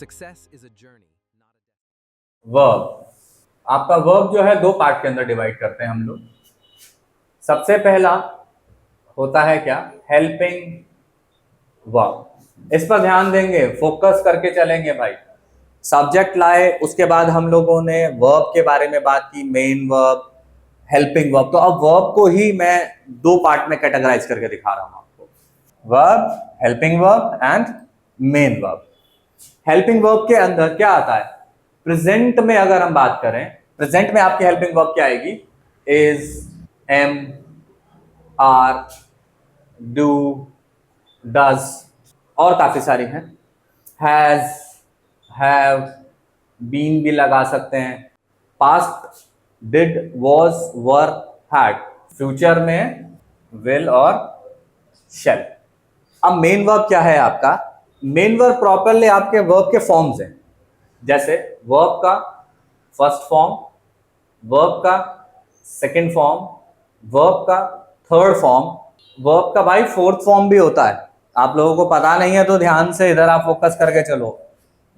Success is a journey, not a verb, आपका verb जो है दो पार्ट के अंदर डिवाइड करते हैं हम लोग। सबसे पहला होता है क्या, हेल्पिंग वर्ब। इस पर ध्यान देंगे, फोकस करके चलेंगे भाई। सब्जेक्ट लाए, उसके बाद हम लोगों ने वर्ब के बारे में बात की, मेन वर्ब, हेल्पिंग वर्ब। तो अब वर्ब को ही मैं दो पार्ट में कैटेगराइज करके दिखा रहा हूं आपको, verb, helping verb and main verb. Helping verb के अंदर क्या आता है, प्रेजेंट में अगर हम बात करें, प्रेजेंट में आपकी हेल्पिंग वर्ब क्या आएगी, is, am, are, do, does और काफी सारी हैं, हैज, हैव, बीन भी लगा सकते हैं, past did, was, were, had, future में विल और शेल। अब मेन वर्ब क्या है आपका, मेन वर्ब प्रॉपरली आपके वर्ब के फॉर्म्स हैं, जैसे वर्ब का फर्स्ट फॉर्म, वर्ब का सेकंड फॉर्म, वर्ब का थर्ड फॉर्म, वर्ब का भाई फोर्थ फॉर्म भी होता है। आप लोगों को पता नहीं है तो ध्यान से इधर आप फोकस करके चलो,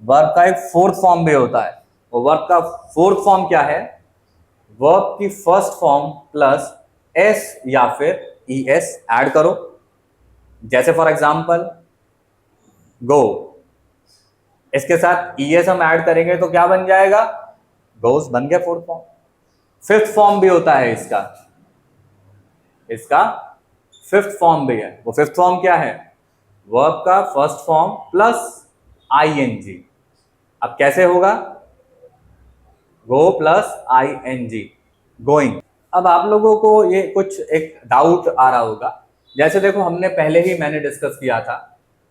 वर्ब का एक फोर्थ फॉर्म भी होता है। वो वर्ब का फोर्थ फॉर्म क्या है, वर्ब की फर्स्ट फॉर्म प्लस एस या फिर ई एस ऐड करो। जैसे फॉर एग्जांपल गो, इसके साथ ई एस हम ऐड करेंगे तो क्या बन जाएगा, गोस बन गया फोर्थ फॉर्म। फिफ्थ फॉर्म भी होता है इसका, इसका फिफ्थ फॉर्म भी है। वो फिफ्थ फॉर्म क्या है, वर्ब का first form plus I N G. अब कैसे होगा, go plus I N G, going. अब आप लोगों को ये कुछ एक डाउट आ रहा होगा, जैसे देखो हमने पहले ही मैंने डिस्कस किया था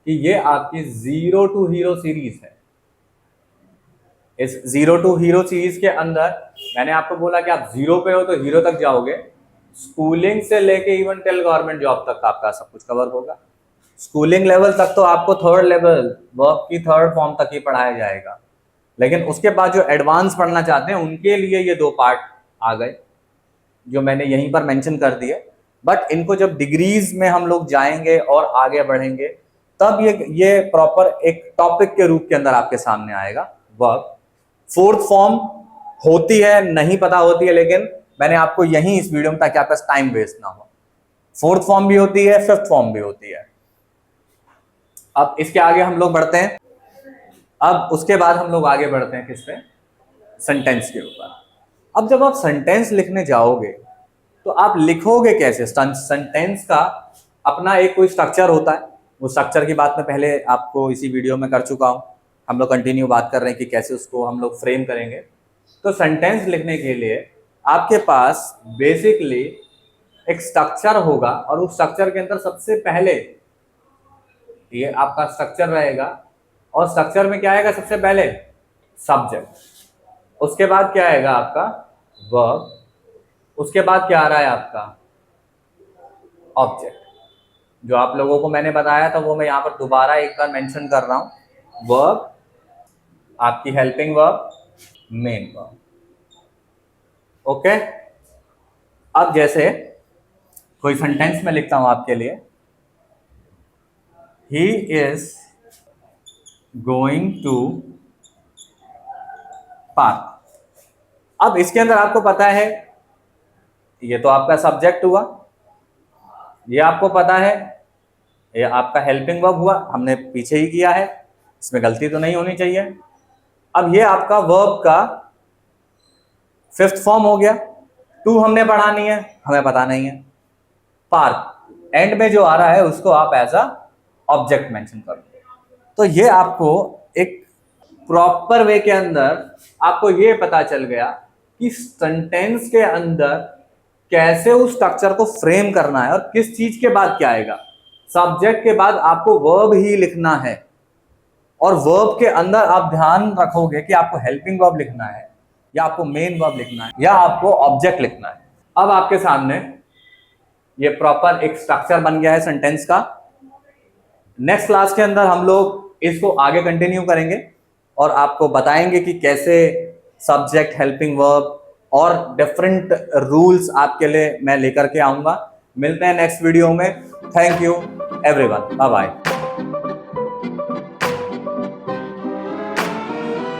कि ये आपकी जीरो टू हीरो सीरीज है। इस जीरो टू हीरो सीरीज के अंदर मैंने आपको बोला कि आप जीरो पे हो तो हीरो तक जाओगे, स्कूलिंग से लेके इवन टिल गवर्नमेंट जॉब तक आपका सब कुछ कवर होगा। स्कूलिंग लेवल तक तो आपको थर्ड लेवल वर्ब की थर्ड फॉर्म तक ही पढ़ाया जाएगा, लेकिन उसके बाद जो एडवांस पढ़ना चाहते हैं उनके लिए ये दो पार्ट आ गए जो मैंने यहीं पर मेंशन कर दिए। बट इनको जब डिग्रीज में हम लोग जाएंगे और आगे बढ़ेंगे तब ये प्रॉपर एक टॉपिक के रूप के अंदर आपके सामने आएगा। वर्ब फोर्थ फॉर्म होती है, नहीं पता होती है, लेकिन मैंने आपको यहीं इस वीडियो में, ताकि आपका टाइम वेस्ट ना हो, फोर्थ फॉर्म भी होती है, फिफ्थ फॉर्म भी होती है। अब इसके आगे हम लोग बढ़ते हैं, अब उसके बाद हम लोग आगे बढ़ते हैं किस पे, सेंटेंस के ऊपर। अब जब आप सेंटेंस लिखने जाओगे तो आप लिखोगे कैसे, सेंटेंस का अपना एक कोई स्ट्रक्चर होता है। वो स्ट्रक्चर की बात मैं पहले आपको इसी वीडियो में कर चुका हूं, हम लोग कंटिन्यू बात कर रहे हैं कि कैसे उसको हम लोग फ्रेम करेंगे। तो सेंटेंस लिखने के लिए आपके पास बेसिकली एक स्ट्रक्चर होगा, और उस स्ट्रक्चर के अंदर सबसे पहले ये आपका स्ट्रक्चर रहेगा, और स्ट्रक्चर में क्या आएगा, सबसे पहले सब्जेक्ट, उसके बाद क्या आएगा आपका वर्ब, उसके बाद क्या आ रहा है आपका ऑब्जेक्ट। जो आप लोगों को मैंने बताया था वो मैं यहाँ पर दोबारा एक बार मेंशन कर रहा हूं, वर्ब, आपकी helping verb, main verb. Okay, अब जैसे कोई सेंटेंस में लिखता हूं आपके लिए, he is going to park. अब इसके अंदर आपको पता है ये तो आपका सब्जेक्ट हुआ, ये आपको पता है ये आपका हेल्पिंग वर्ब हुआ, हमने पीछे ही किया है, इसमें गलती तो नहीं होनी चाहिए। अब ये आपका वर्ब का फिफ्थ फॉर्म हो गया, टू हमने पढ़ानी है, हमें पता नहीं है। पार्क एंड में जो आ रहा है उसको आप एज अ ऑब्जेक्ट मेंशन करोगे। तो ये आपको एक प्रॉपर वे के अंदर आपको ये पता चल गया कि सेंटेंस के अंदर कैसे उस स्ट्रक्चर को फ्रेम करना है, और किस चीज के बाद क्या आएगा, सब्जेक्ट के बाद आपको वर्ब ही लिखना है, और वर्ब के अंदर आप ध्यान रखोगे कि आपको हेल्पिंग वर्ब लिखना है या आपको मेन वर्ब लिखना है या आपको ऑब्जेक्ट लिखना है। अब आपके सामने ये प्रॉपर एक स्ट्रक्चर बन गया है सेंटेंस का। नेक्स्ट क्लास के अंदर हम लोग इसको आगे कंटिन्यू करेंगे और आपको बताएंगे कि कैसे सब्जेक्ट, हेल्पिंग वर्ब और डिफरेंट रूल्स आपके लिए मैं लेकर के आऊंगा। मिलते हैं नेक्स्ट वीडियो में। Thank you everyone, bye bye.